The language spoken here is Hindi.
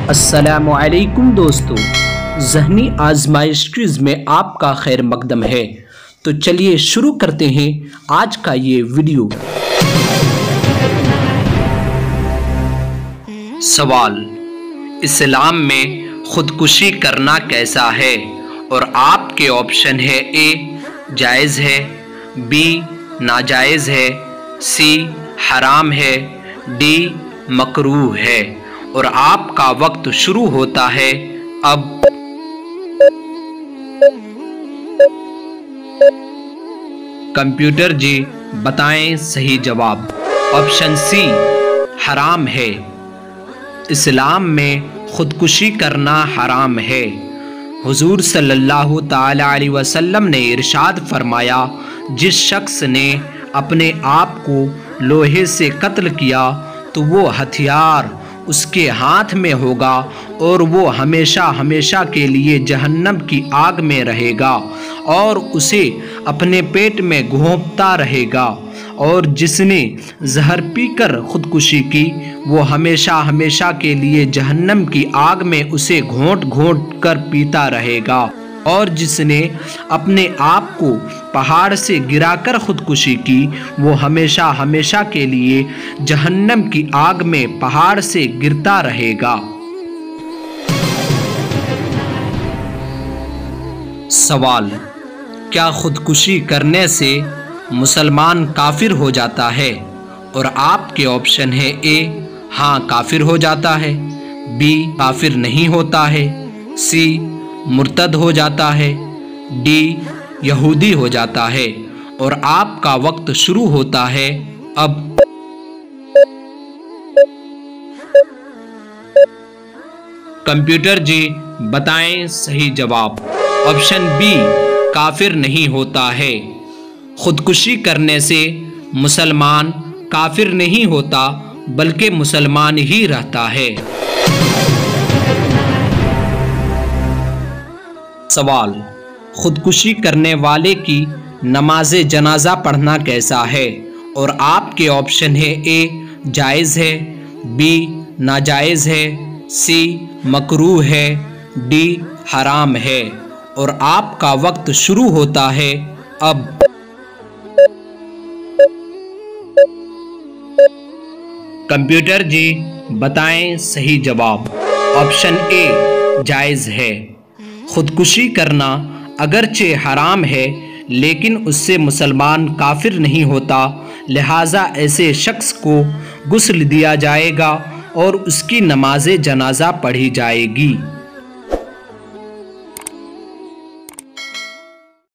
अस्सलामुअलैकुम दोस्तों, ज़हनी आजमाइश क्विज़ में आपका खैर मकदम है। तो चलिए शुरू करते हैं आज का ये वीडियो। सवाल, इस्लाम में खुदकुशी करना कैसा है? और आपके ऑप्शन है ए जायज़ है, बी नाजायज़ है, सी हराम है, डी मकरूह है। और आपका वक्त शुरू होता है अब। कंप्यूटर जी बताएं सही जवाब। ऑप्शन सी हराम है। इस्लाम में खुदकुशी करना हराम है। हुजूर सल्लल्लाहु ताला अलैहि वसल्लम ने इरशाद फरमाया, जिस शख्स ने अपने आप को लोहे से कत्ल किया तो वो हथियार उसके हाथ में होगा और वो हमेशा हमेशा के लिए जहन्नम की आग में रहेगा और उसे अपने पेट में घोंपता रहेगा। और जिसने जहर पीकर खुदकुशी की वो हमेशा हमेशा के लिए जहन्नम की आग में उसे घोंट घोंट कर पीता रहेगा। और जिसने अपने आप को पहाड़ से गिराकर खुदकुशी की वो हमेशा हमेशा के लिए जहन्नम की आग में पहाड़ से गिरता रहेगा। सवाल, क्या खुदकुशी करने से मुसलमान काफिर हो जाता है? और आपके ऑप्शन है ए हाँ काफिर हो जाता है, बी काफिर नहीं होता है, सी मुर्तद हो जाता है, डी यहूदी हो जाता है। और आपका वक्त शुरू होता है अब। कंप्यूटर जी बताएं सही जवाब। ऑप्शन बी काफिर नहीं होता है। खुदकुशी करने से मुसलमान काफिर नहीं होता बल्कि मुसलमान ही रहता है। सवाल, खुदकुशी करने वाले की नमाज जनाजा पढ़ना कैसा है? और आपके ऑप्शन है ए जायज़ है, बी नाजायज़ है, सी मकरूह है, डी हराम है। और आपका वक्त शुरू होता है अब। कंप्यूटर जी बताएं सही जवाब। ऑप्शन ए जायज़ है। खुदकुशी करना अगरचे हराम है लेकिन उससे मुसलमान काफिर नहीं होता, लिहाजा ऐसे शख्स को गुस्ल दिया जाएगा और उसकी नमाज जनाजा पढ़ी जाएगी।